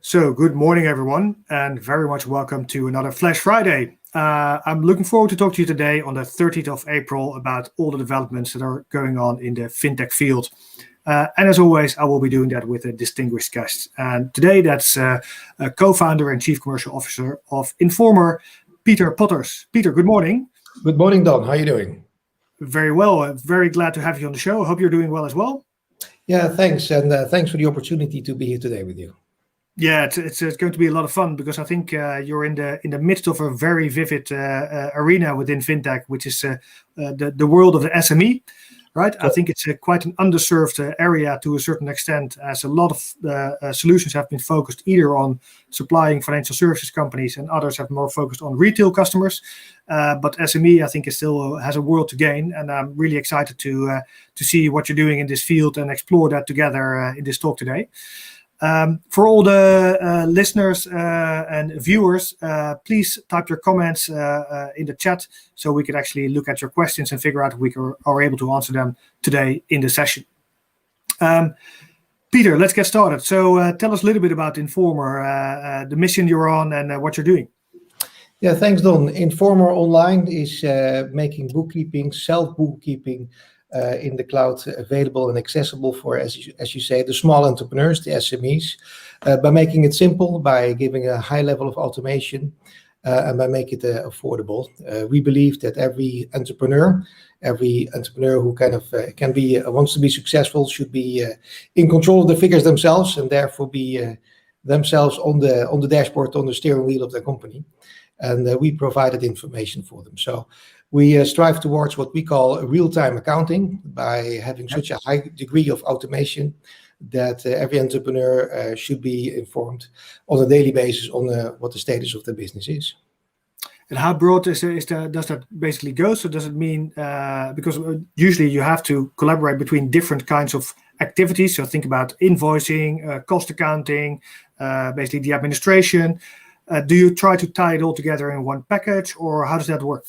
So, good morning, everyone, and very much welcome to another Flash Friday. I'm looking forward to talk to you today on the 30th of April about all the developments that are going on in the fintech field. And as always, I will be doing that with a distinguished guest. And today, that's a co-founder and chief commercial officer of Informer, Peter Potters. Peter, good morning. Good morning, Don. How are you doing? Very well. I'm very glad to have you on the show. I hope you're doing well as well. Yeah, thanks. And thanks for the opportunity to be here today with you. Yeah, it's going to be a lot of fun because I think you're in the midst of a very vivid arena within fintech, which is the world of the SME, right? I think it's quite an underserved area to a certain extent, as a lot of solutions have been focused either on supplying financial services companies, and others have more focused on retail customers. But SME, I think, is still has a world to gain, and I'm really excited to see what you're doing in this field and explore that together in this talk today. For all the listeners and viewers, please type your comments in the chat so we can actually look at your questions and figure out if we are able to answer them today in the session. Peter, let's get started. So tell us a little bit about Informer, the mission you're on and what you're doing. Yeah, thanks, Don. Informer Online is making bookkeeping, self-bookkeeping, in the cloud available and accessible for, as you say, the small entrepreneurs, the SMEs, by making it simple, by giving a high level of automation, and by making it affordable. We believe that every entrepreneur who kind of wants to be successful should be in control of the figures themselves, and therefore be themselves on the dashboard, on the steering wheel of their company. And we provided information for them. So we strive towards what we call real-time accounting by having such a high degree of automation that every entrepreneur should be informed on a daily basis on what the status of the business is. And how broad does that basically go? So does it mean, because usually you have to collaborate between different kinds of activities. So think about invoicing, cost accounting, basically the administration. Do you try to tie it all together in one package, or how does that work?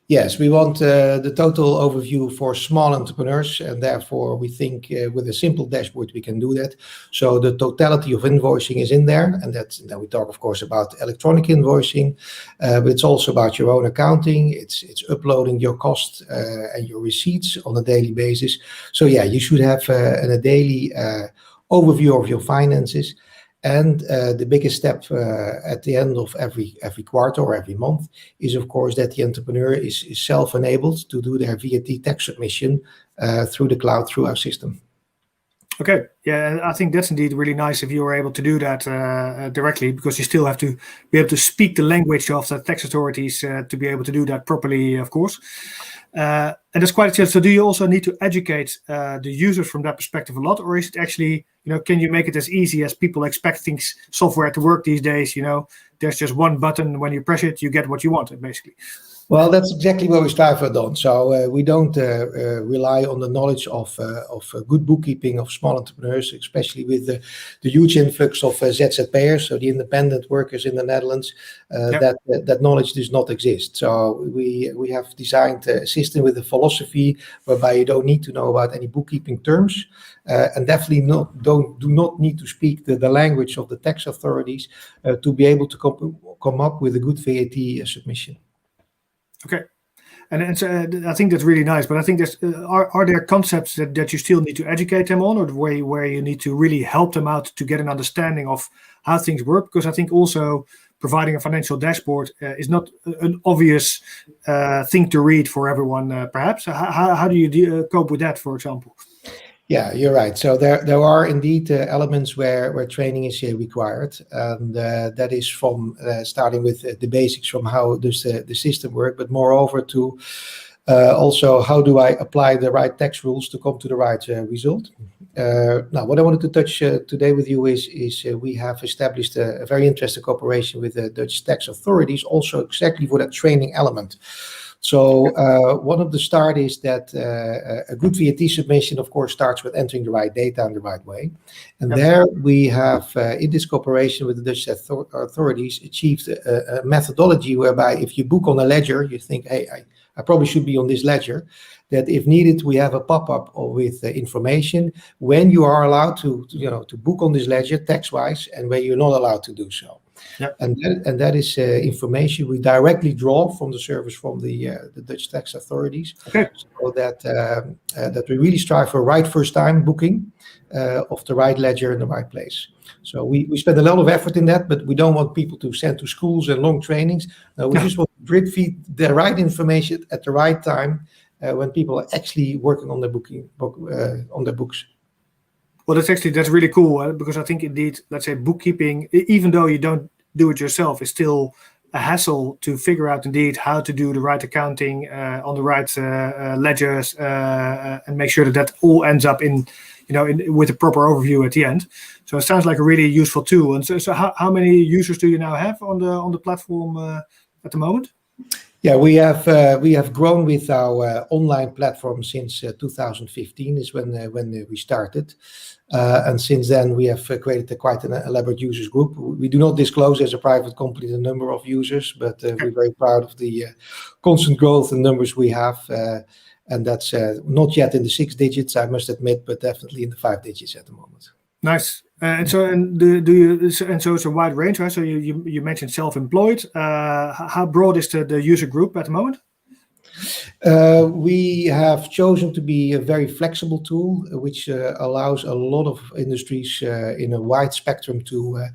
Yes, we want the total overview for small entrepreneurs, and therefore we think with a simple dashboard we can do that. So the totality of invoicing is in there, and then we talk, of course, about electronic invoicing, but it's also about your own accounting. It's uploading your costs and your receipts on a daily basis. So yeah, you should have a daily overview of your finances. And the biggest step at the end of every quarter or every month is, of course, that the entrepreneur is self-enabled to do their VAT tax submission through the cloud, through our system. Okay, yeah, I think that's indeed really nice if you are able to do that directly, because you still have to be able to speak the language of the tax authorities to be able to do that properly, of course. And that's quite a challenge. So do you also need to educate the users from that perspective a lot, or is it actually, can you make it as easy as people expect software to work these days? There's just one button, when you press it, you get what you want, basically. Well, that's exactly what we strive for, Don. So we don't rely on the knowledge of good bookkeeping of small entrepreneurs, especially with the huge influx of ZZP'ers, so the independent workers in the Netherlands. That knowledge does not exist. So we have designed a system with a philosophy whereby you don't need to know about any bookkeeping terms, and definitely do not need to speak the language of the tax authorities to be able to come up with a good VAT submission. Okay, and so, I think that's really nice. But I think are there concepts that you still need to educate them on, or where you need to really help them out to get an understanding of how things work? Because I think also providing a financial dashboard is not an obvious thing to read for everyone, perhaps. How do you cope with that, for example? Yeah, you're right. So there are indeed elements where training is required, and that is from starting with the basics from how does the system work, but moreover to also how do I apply the right tax rules to come to the right result. Now, what I wanted to touch today with you is we have established a very interesting cooperation with the Dutch tax authorities, also exactly for that training element. So one of the start is that a good VAT submission, of course, starts with entering the right data in the right way. And there we have, in this cooperation with the Dutch authorities, achieved a methodology whereby if you book on a ledger, you think, hey, I probably should be on this ledger. That if needed, we have a pop-up with information when you are allowed to book on this ledger tax-wise, and when you're not allowed to do so. Yep. And that is information we directly draw from the service from the Dutch tax authorities. Okay. So that we really strive for right first time booking of the right ledger in the right place. So we spend a lot of effort in that, but we don't want people to send to schools and long trainings. No, we just want to drip feed the right information at the right time when people are actually working on their on their books. Well, that's really cool because I think indeed, let's say bookkeeping, even though you don't do it yourself, is still a hassle to figure out indeed how to do the right accounting on the right ledgers and make sure that all ends up with a proper overview at the end. So it sounds like a really useful tool. And so how many users do you now have on the platform at the moment? Yeah, we have grown with our online platform since 2015 is when we started, and since then we have created quite an elaborate users group. We do not disclose as a private company the number of users, but we're very proud of the constant growth and numbers we have, and that's not yet in the 6 digits, I must admit, but definitely in the 5 digits at the moment. Nice. So it's a wide range, right? So you mentioned self-employed. How broad is the user group at the moment? We have chosen to be a very flexible tool, which allows a lot of industries in a wide spectrum to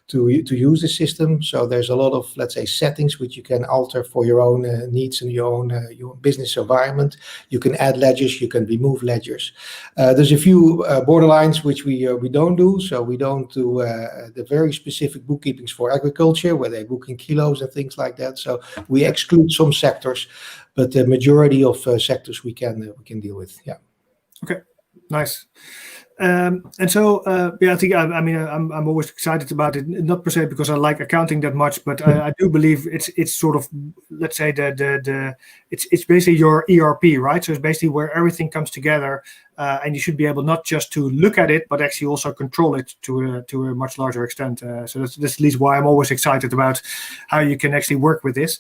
use the system. So there's a lot of, let's say, settings which you can alter for your own needs and your own business environment. You can add ledgers, you can remove ledgers. There's a few borderlines which we don't do. So we don't do the very specific bookkeepings for agriculture, where they book in kilos and things like that. So we exclude some sectors, but the majority of sectors we can deal with. Yeah. Okay. Nice. And so I think I'm always excited about it, not per se because I like accounting that much, but I do believe it's sort of, let's say it's basically your ERP, right? So it's basically where everything comes together, and you should be able not just to look at it, but actually also control it to a much larger extent. So that's at least why I'm always excited about how you can actually work with this.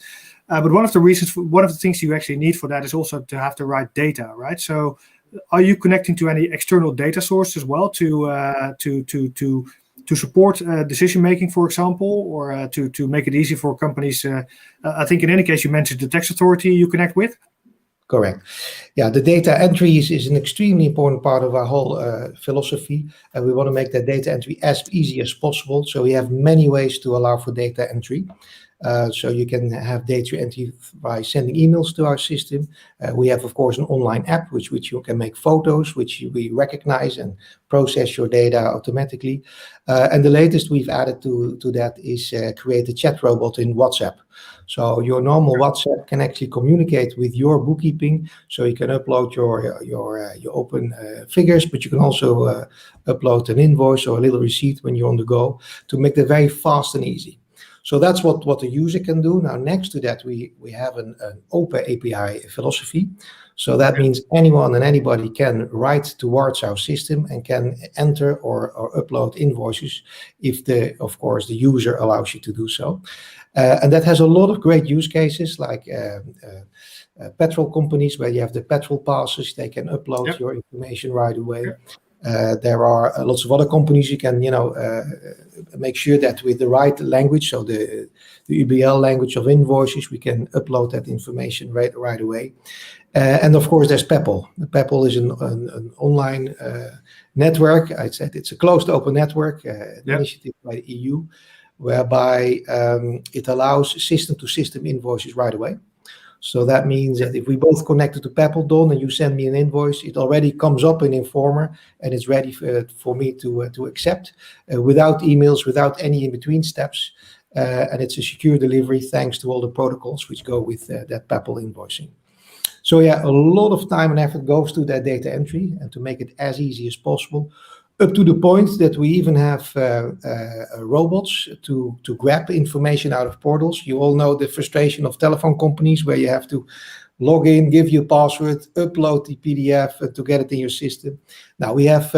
But one of the things you actually need for that is also to have the right data, right? So are you connecting to any external data source as well to support decision making, for example, or to make it easy for companies? I think in any case you mentioned the tax authority you connect with. Correct. Yeah, the data entry is an extremely important part of our whole philosophy, and we want to make that data entry as easy as possible. So we have many ways to allow for data entry. So you can have data entry by sending emails to our system. We have, of course, an online app which you can make photos, which we recognize and process your data automatically. And the latest we've added to that is create a chat robot in WhatsApp. So your normal WhatsApp can actually communicate with your bookkeeping. So you can upload your open figures, but you can also upload an invoice or a little receipt when you're on the go to make that very fast and easy. So that's what the user can do. Now, next to that, we have an open API philosophy. So that means anyone and anybody can write towards our system and can enter or upload invoices if of course, the user allows you to do so. And that has a lot of great use cases like petrol companies where you have the petrol passes, they can upload your information right away. There are lots of other companies you can, make sure that with the right language, so the UBL language of invoices, we can upload that information right away. And of course, there's Peppol. Peppol is an online network. I said it's a closed open network, initiative by the EU, whereby it allows system-to-system invoices right away. So that means that if we both connected to Peppol, Don, and you send me an invoice, it already comes up in Informer and it's ready for me to accept without emails, without any in-between steps. And it's a secure delivery thanks to all the protocols which go with that Peppol invoicing. So yeah, a lot of time and effort goes to that data entry and to make it as easy as possible, up to the point that we even have robots to grab information out of portals. You all know the frustration of telephone companies where you have to log in, give your password, upload the PDF to get it in your system. Now we have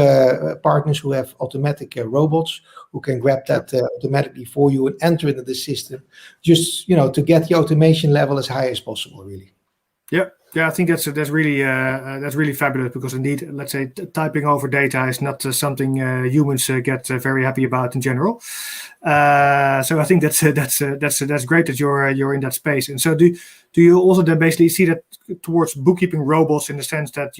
partners who have automatic robots who can grab that automatically for you and enter it into the system, just to get the automation level as high as possible, really. Yeah, I think that's really fabulous, because indeed, let's say typing over data is not something humans get very happy about in general. So I think that's great that you're in that space. And so do you also then basically see that towards bookkeeping robots, in the sense that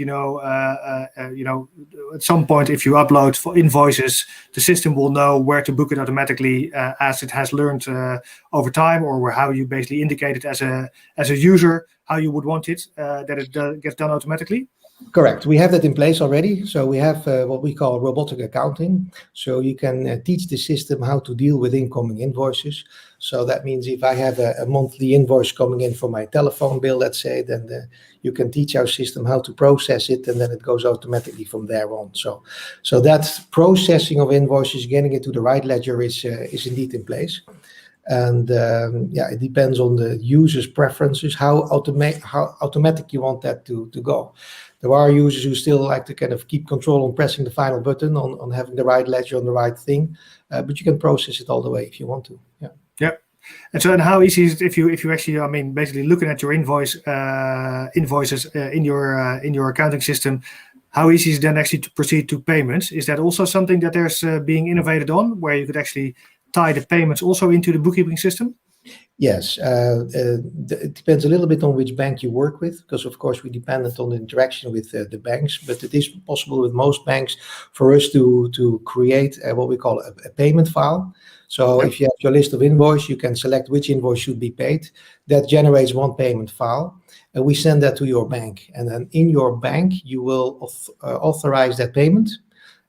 at some point, if you upload for invoices, the system will know where to book it automatically, as it has learned over time, or how you basically indicate it as a user how you would want it, that it gets done automatically? Correct. We have that in place already. So we have what we call robotic accounting. So you can teach the system how to deal with incoming invoices. So that means if I have a monthly invoice coming in for my telephone bill, let's say, then you can teach our system how to process it, and then it goes automatically from there on. So that processing of invoices, getting it to the right ledger is indeed in place. And it depends on the user's preferences, how automatic you want that to go. There are users who still like to kind of keep control on pressing the final button, on having the right ledger on the right thing, but you can process it all the way if you want to. Yeah. And how easy is it if you actually, basically looking at your invoices in your accounting system, how easy is it then actually to proceed to payments? Is that also something that there's being innovated on, where you could actually tie the payments also into the bookkeeping system? Yes, it depends a little bit on which bank you work with, because of course we dependent on the interaction with the banks, but it is possible with most banks for us to create what we call a payment file. So if you have your list of invoice, you can select which invoice should be paid. That generates one payment file, and we send that to your bank. And then in your bank, you will authorize that payment.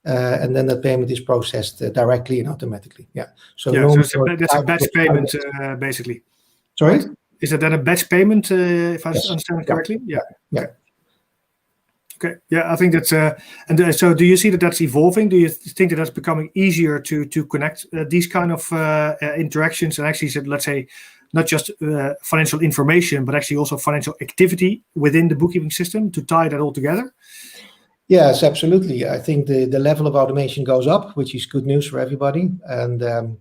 And then that payment is processed directly and automatically. So that's a batch payment, basically. Sorry? Right? Is that then a batch payment, if I understand it correctly? Yeah. Okay. Yeah, I think that's and so do you see that that's evolving? Do you think that that's becoming easier to connect these kind of interactions, and actually, let's say, not just financial information, but actually also financial activity within the bookkeeping system, to tie that all together? Yes, absolutely. I think the level of automation goes up, which is good news for everybody. And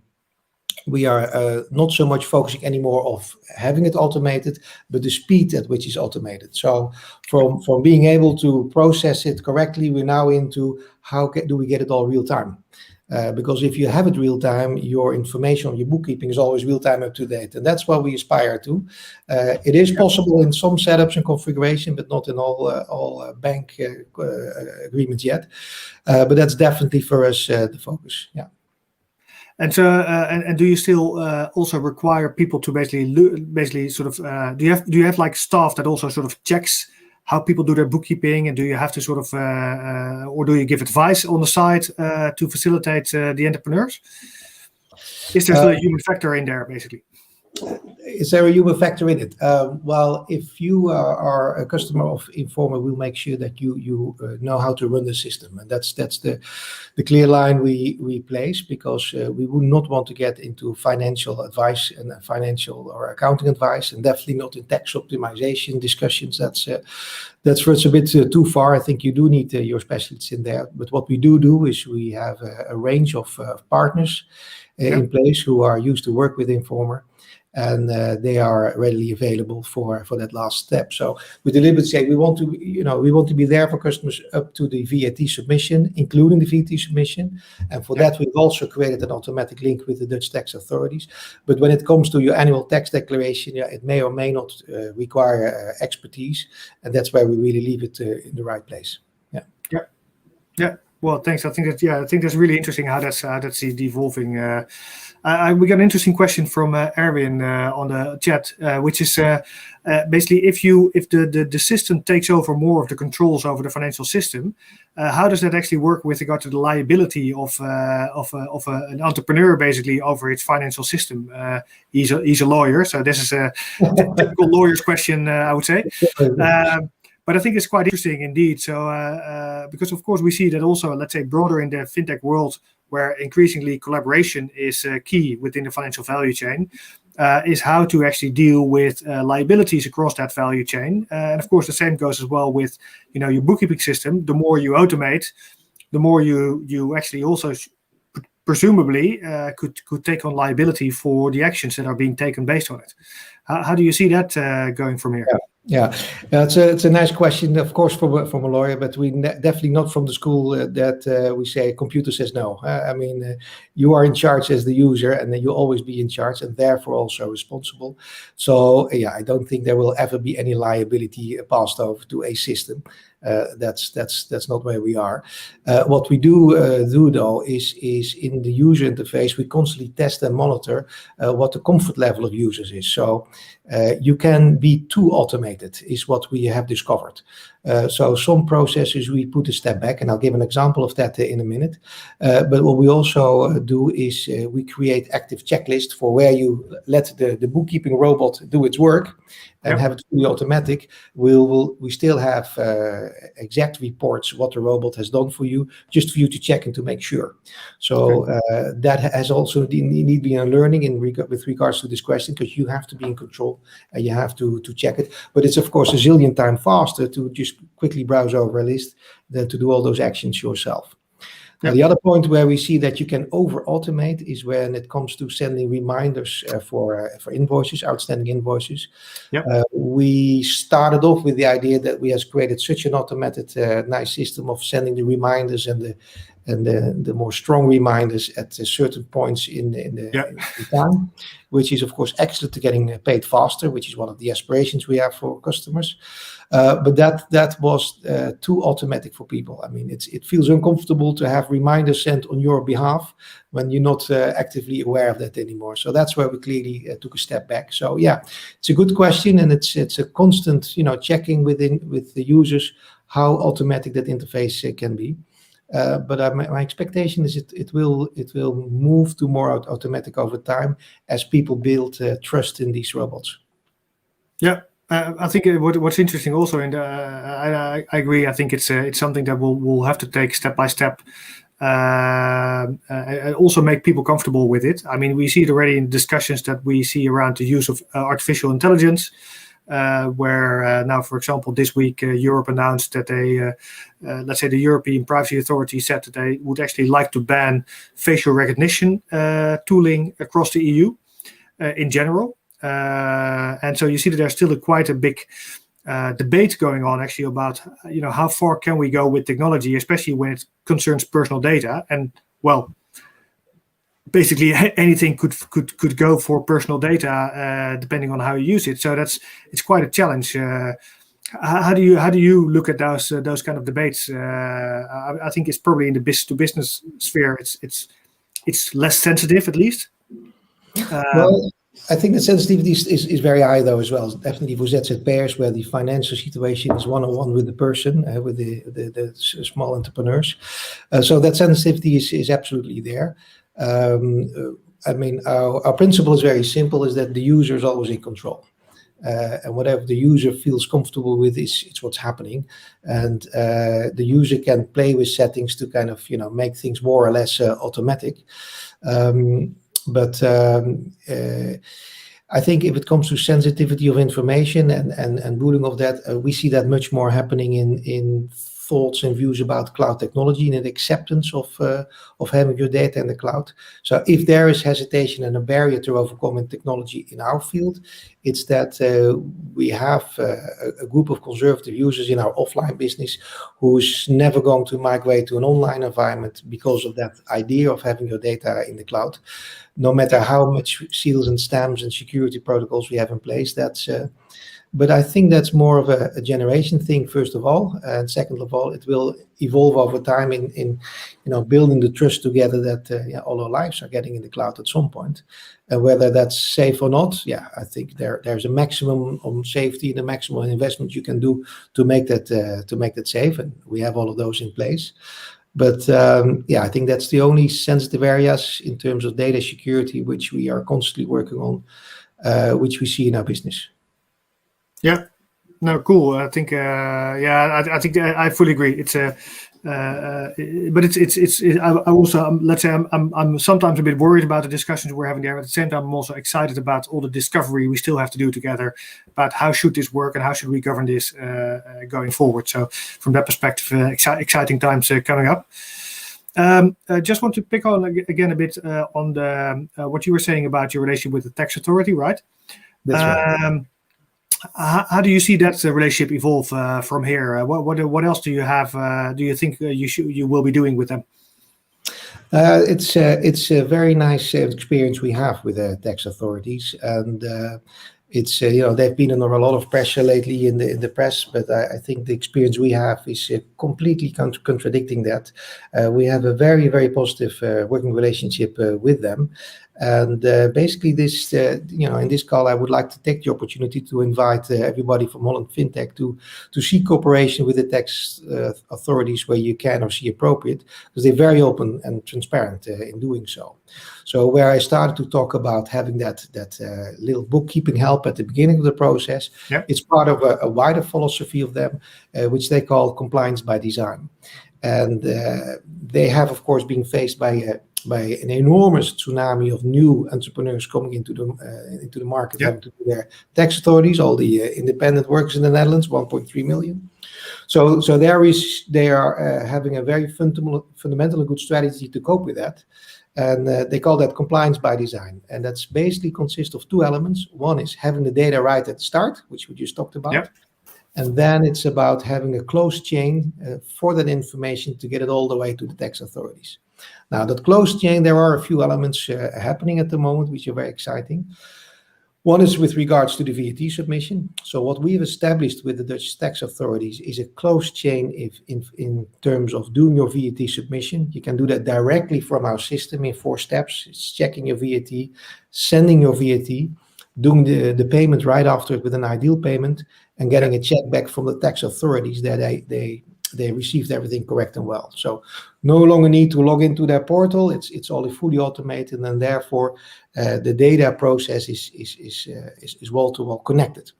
we are not so much focusing anymore of having it automated, but the speed at which it's automated. So from being able to process it correctly, we're now into how do we get it all real time? Because if you have it real time, your information on your bookkeeping is always real time, up to date, and that's what we aspire to. It is possible in some setups and configuration, but not in all bank agreements yet. But that's definitely for us the focus. Yeah. And so, and do you still also require people to basically sort of do you have like staff that also sort of checks how people do their bookkeeping, and do you have to sort of or do you give advice on the side to facilitate the entrepreneurs? Is there still a human factor in there, basically? Is there a human factor in it? Well, if you are a customer of Informer, we'll make sure that you know how to run the system, and that's the clear line we place, because we would not want to get into financial advice and financial or accounting advice, and definitely not in tax optimization discussions. That's for us a bit too far. I think you do need your specialists in there. But what we do is we have a range of partners in place who are used to work with Informer. And they are readily available for that last step. So we deliberately say we want to be there for customers up to the VAT submission, including the VAT submission. And for that, we've also created an automatic link with the Dutch tax authorities. But when it comes to your annual tax declaration, it may or may not require expertise, and that's where we really leave it in the right place. Yeah. Well, thanks. I think that's really interesting how that's evolving. We got an interesting question from Erwin on the chat, which is basically if the system takes over more of the controls over the financial system, how does that actually work with regard to the liability of an entrepreneur, basically, over its financial system? He's a lawyer, so this is a typical lawyer's question, I would say. But I think it's quite interesting indeed. So because of course we see that also, let's say, broader in the fintech world, where increasingly collaboration is key within the financial value chain, is how to actually deal with liabilities across that value chain. And of course, the same goes as well with your bookkeeping system. The more you automate, the more you actually also presumably could take on liability for the actions that are being taken based on it. How do you see that going from here? Yeah, it's a nice question, of course, from a lawyer, but we definitely not from the school that we say computer says no. I mean, you are in charge as the user, and then you'll always be in charge, and therefore also responsible. So yeah, I don't think there will ever be any liability passed over to a system. That's not where we are. What we do though is in the user interface we constantly test and monitor what the comfort level of users is. So you can be too automated, is what we have discovered. So some processes we put a step back, and I'll give an example of that in a minute. But what we also do is we create active checklists for where you let the bookkeeping robot do its work and have it fully automatic. We still have exact reports what the robot has done for you, just for you to check and to make sure. So that has also need be a learning with regards to this question, because you have to be in control and you have to check it. But it's of course a zillion times faster to just quickly browse over a list than to do all those actions yourself. Now, the other point where we see that you can over-automate is when it comes to sending reminders for invoices, outstanding invoices. We started off with the idea that we has created such an automated, nice system of sending the reminders and the more strong reminders at certain points in the time, which is of course excellent to getting paid faster, which is one of the aspirations we have for customers. But that was too automatic for people. I mean, it feels uncomfortable to have reminders sent on your behalf when you're not actively aware of that anymore. So that's where we clearly took a step back. So yeah, it's a good question, and it's a constant, checking with the users how automatic that interface can be. But my expectation is it will move to more automatic over time as people build trust in these robots. Yeah. I think what's interesting also, and I agree. I think it's something that we'll have to take step by step, and also make people comfortable with it. I mean, we see it already in discussions that we see around the use of artificial intelligence, where now, for example, this week Europe announced that let's say the European Privacy Authority said that they would actually like to ban facial recognition tooling across the EU in general. And so you see that there's still quite a big debate going on actually about how far can we go with technology, especially when it concerns personal data. And well, basically anything could go for personal data depending on how you use it. So it's quite a challenge. How do you look at those kind of debates? I think it's probably in the business to business sphere. It's less sensitive, at least. Well, I think the sensitivity is very high though as well. Definitely for ZZP'ers, where the financial situation is one-on-one with the person, with the small entrepreneurs. So that sensitivity is absolutely there. I mean, our principle is very simple: is that the user is always in control, and whatever the user feels comfortable with it's what's happening, and the user can play with settings to kind of make things more or less automatic. But I think if it comes to sensitivity of information and ruling of that, we see that much more happening in thoughts and views about cloud technology and an acceptance of having your data in the cloud. So if there is hesitation and a barrier to overcoming technology in our field, it's that we have a group of conservative users in our offline business who's never going to migrate to an online environment because of that idea of having your data in the cloud. No matter how much seals and stamps and security protocols we have in place, but I think that's more of a generation thing, first of all, and second of all, it will evolve over time in building the trust together that all our lives are getting in the cloud at some point, and whether that's safe or not. Yeah, I think there's a maximum on safety and a maximum investment you can do to make that safe, and we have all of those in place. But I think that's the only sensitive areas in terms of data security which we are constantly working on, which we see in our business. Yeah, no, cool. I think I think I fully agree. It's but it's I also let's say I'm sometimes a bit worried about the discussions we're having there. At the same time, I'm also excited about all the discovery we still have to do together about how should this work and how should we govern this going forward. So from that perspective, exciting times coming up. I just want to pick on again a bit on the what you were saying about your relationship with the tax authority, right? That's right. How do you see that relationship evolve from here? What else do you have? Do you think you will be doing with them? It's a very nice experience we have with the tax authorities, and it's they've been under a lot of pressure lately in the press, but I think the experience we have is completely contradicting that. We have a very, very positive working relationship with them. And basically, this in this call, I would like to take the opportunity to invite everybody from Holland FinTech to seek cooperation with the tax authorities where you can or see appropriate, because they're very open and transparent in doing so. So where I started to talk about having that little bookkeeping help at the beginning of the process, it's part of a wider philosophy of them, which they call compliance by design. And they have, of course, been faced by an enormous tsunami of new entrepreneurs coming into the market, having to do their tax authorities, all the independent workers in the Netherlands, 1.3 million. So they are having a very fundamentally good strategy to cope with that. And they call that compliance by design. And that's basically consists of two elements. One is having the data right at the start, which we just talked about. And then it's about having a closed chain for that information to get it all the way to the tax authorities. Now, that closed chain, there are a few elements happening at the moment, which are very exciting. One is with regards to the VAT submission. So what we've established with the Dutch tax authorities is a closed chain in terms of doing your VAT submission. You can do that directly from our system in 4 steps. It's checking your VAT, sending your VAT, doing the payment right after it with an ideal payment, and getting a check back from the tax authorities that they received everything correct and well. So no longer need to log into their portal. It's all fully automated, and therefore the data process is wall-to-wall connected.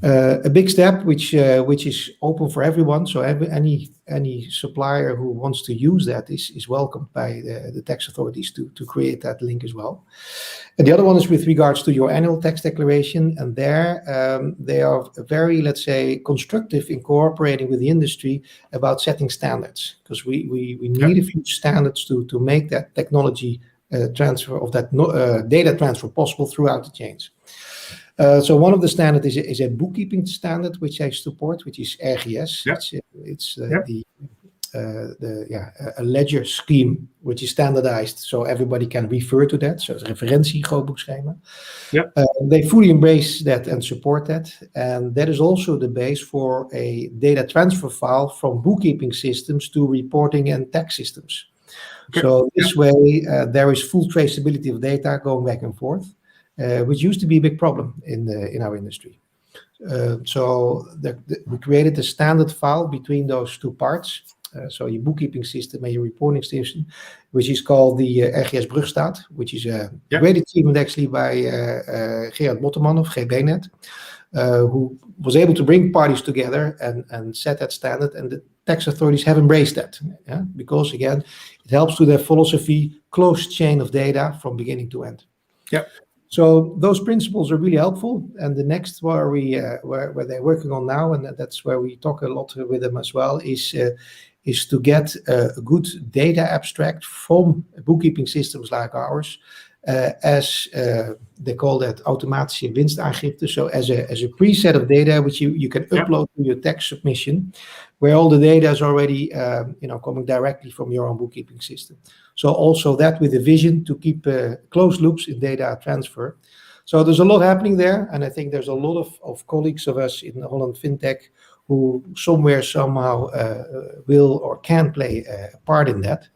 A big step which is open for everyone. So any supplier who wants to use that is welcomed by the tax authorities to create that link as well. And the other one is with regards to your annual tax declaration, and there they are very, let's say, constructive in cooperating with the industry about setting standards, because we need a few standards to make that technology transfer of that data transfer possible throughout the chains. So one of the standards is a bookkeeping standard which I support, which is RGS. It's a ledger scheme which is standardized, so everybody can refer to that. So it's referentiegrootboekschema. They fully embrace that and support that, and that is also the base for a data transfer file from bookkeeping systems to reporting and tax systems. So this way there is full traceability of data going back and forth. Which used to be a big problem in our industry. So we created a standard file between those two parts. So your bookkeeping system and your reporting system, which is called the RGS Brugstaat, which is a great achievement actually by Gerard Botterman of GBnet, who was able to bring parties together and set that standard, and the tax authorities have embraced that, because again, it helps to their philosophy, closed chain of data from beginning to end. So those principles are really helpful, and the next where they're working on now, and that's where we talk a lot with them as well, is to get a good data abstract from bookkeeping systems like ours, as they call that automatische winstaangifte. So as a preset of data which you can upload to your tax submission, where all the data is already coming directly from your own bookkeeping system. So also that with a vision to keep closed loops in data transfer. So there's a lot happening there, and I think there's a lot of colleagues of us in Holland FinTech who somehow will or can play a part in that.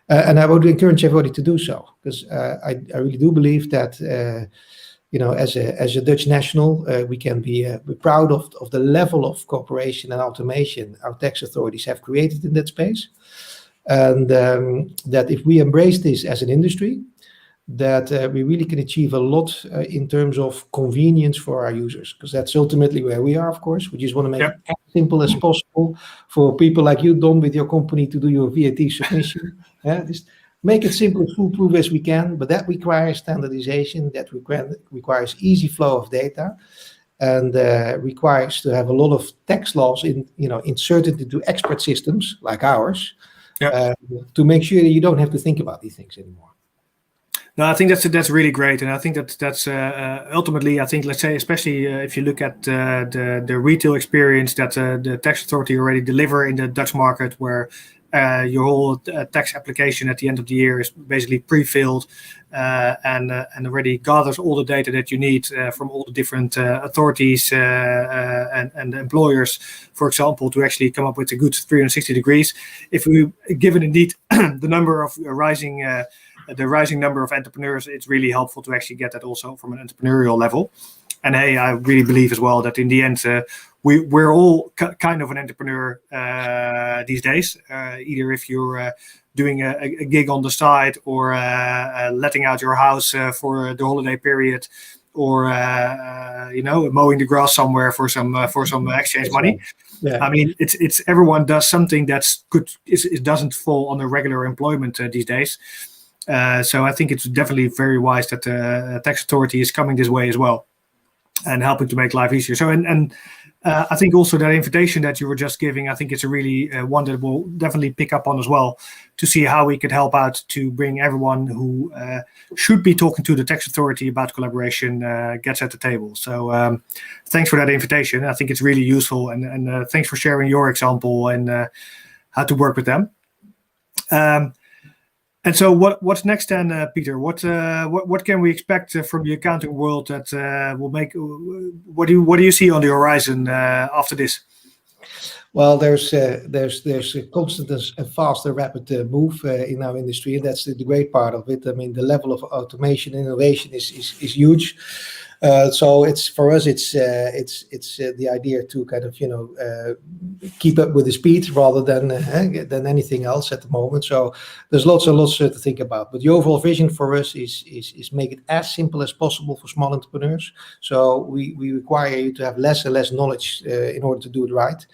And I would encourage everybody to do so, because I really do believe that as a Dutch national, we can be proud of the level of cooperation and automation our tax authorities have created in that space. And that if we embrace this as an industry, that we really can achieve a lot in terms of convenience for our users, because that's ultimately where we are, of course. We just want to make it as simple as possible for people like you, Don, with your company to do your VAT submission. Just make it simple, foolproof as we can, but that requires standardization, that requires easy flow of data, and requires to have a lot of tax laws inserted into expert systems like ours, to make sure that you don't have to think about these things anymore. No, I think that's really great, and I think that's ultimately, I think, let's say, especially if you look at the retail experience that the tax authority already deliver in the Dutch market, where your whole tax application at the end of the year is basically pre-filled and already gathers all the data that you need from all the different authorities and employers, for example, to actually come up with a good 360 degrees. If we given indeed the number of the rising number of entrepreneurs, it's really helpful to actually get that also from an entrepreneurial level. And hey, I really believe as well that in the end, we're all kind of an entrepreneur these days. Either if you're doing a gig on the side, or letting out your house for the holiday period, or mowing the grass somewhere for some exchange money. Yeah. I mean, it's everyone does something that's good. It doesn't fall under regular employment these days. So I think it's definitely very wise that the tax authority is coming this way as well, and helping to make life easier. So I think also that invitation that you were just giving, I think it's a really one that we'll definitely pick up on as well, to see how we could help out to bring everyone who should be talking to the tax authority about collaboration gets at the table. So thanks for that invitation. I think it's really useful, and thanks for sharing your example and how to work with them. And so, what's next then, Peter? What can we expect from the accounting world that will make? What do you see on the horizon after this? Well, there's a constant and faster, rapid move in our industry, and that's the great part of it. I mean, the level of automation and innovation is huge. So it's for us, it's the idea to kind of keep up with the speed rather than anything else at the moment. So there's lots and lots to think about. But the overall vision for us is make it as simple as possible for small entrepreneurs. So we require you to have less and less knowledge in order to do it right.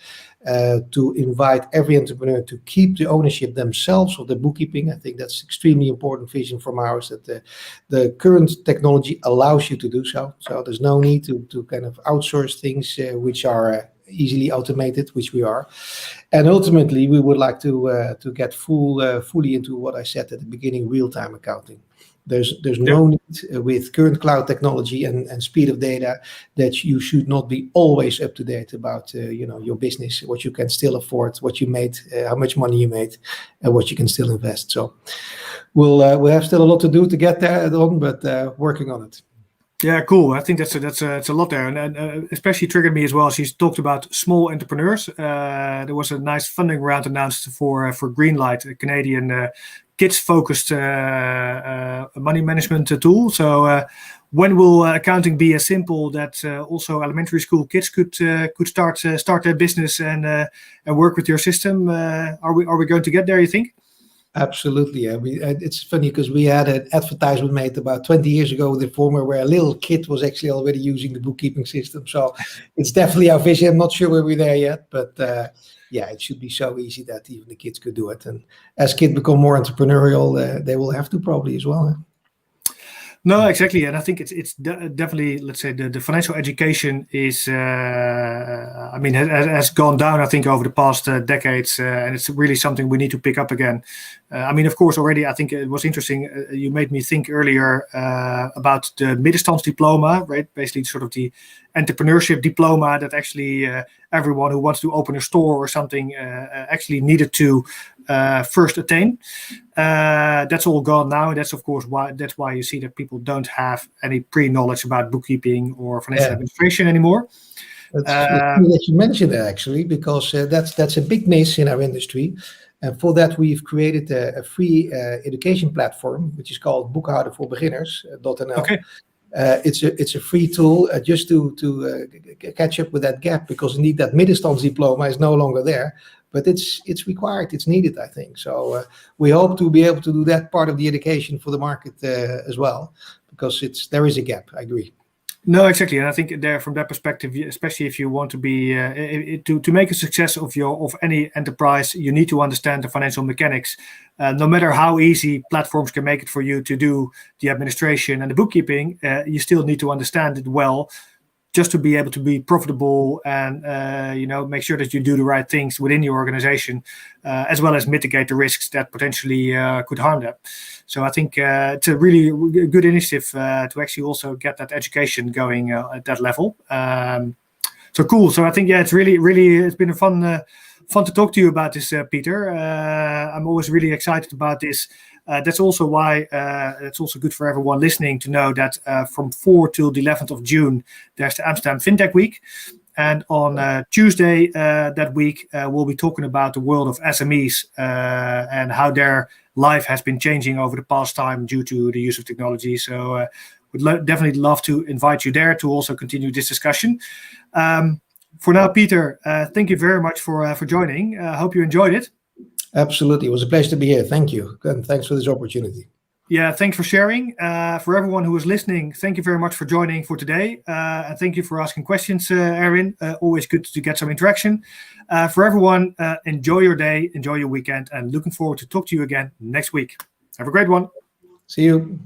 To invite every entrepreneur to keep the ownership themselves of the bookkeeping. I think that's extremely important vision from ours, that the current technology allows you to do so. So there's no need to kind of outsource things which are easily automated, which we are. And ultimately, we would like to get fully into what I said at the beginning, real-time accounting. There's no need with current cloud technology and speed of data that you should not be always up to date about your business, what you can still afford, what you made, how much money you made, and what you can still invest. So we'll have still a lot to do to get there, Don, but working on it. Yeah, cool. I think that's a lot there, and especially triggered me as well. She's talked about small entrepreneurs. There was a nice funding round announced for Greenlight, a Canadian kids-focused money management tool. So when will accounting be as simple that also elementary school kids could start their business and work with your system? Are we going to get there, you think? Absolutely, yeah. It's funny because we had an advertisement made about 20 years ago with Informer where a little kid was actually already using the bookkeeping system. So it's definitely our vision. I'm not sure where we're there yet, but yeah, it should be so easy that even the kids could do it. And as kids become more entrepreneurial, they will have to probably as well. Huh? No, exactly, and I think it's definitely, let's say, the financial education is, has gone down, I think, over the past decades, and it's really something we need to pick up again. Of course, already, I think it was interesting. You made me think earlier about the middenstandsdiploma, right? Basically, sort of the entrepreneurship diploma that actually everyone who wants to open a store or something actually needed to first attain. That's all gone now. That's of course why you see that people don't have any pre-knowledge about bookkeeping or financial administration anymore. That's that you mentioned that actually, because that's a big miss in our industry. And for that, we've created a free education platform, which is called Boekhouden voor Beginners.nl. Okay. It's a free tool just to catch up with that gap, because indeed that middenstandsdiploma is no longer there, but it's required, it's needed, I think. So we hope to be able to do that part of the education for the market as well, because there is a gap. I agree. No, exactly, and I think there, from that perspective, especially if you want to be to make a success of any enterprise, you need to understand the financial mechanics. No matter how easy platforms can make it for you to do the administration and the bookkeeping, you still need to understand it well, just to be able to be profitable and make sure that you do the right things within your organization, as well as mitigate the risks that potentially could harm them. So I think it's a really good initiative to actually also get that education going at that level. So cool. So I think it's it's been a fun to talk to you about this, Peter. I'm always really excited about this. That's also why it's also good for everyone listening to know that from 4 till the 11th of June, there's the Amsterdam FinTech Week. And on Tuesday that week, we'll be talking about the world of SMEs and how their life has been changing over the past time due to the use of technology. So we'd definitely love to invite you there to also continue this discussion. For now, Peter, thank you very much for joining. I hope you enjoyed it. Absolutely. It was a pleasure to be here. Thank you. And thanks for this opportunity. Yeah, thanks for sharing. For everyone who is listening, thank you very much for joining for today. And thank you for asking questions, Erin. Always good to get some interaction. For everyone, enjoy your day, enjoy your weekend, and looking forward to talk to you again next week. Have a great one. See you.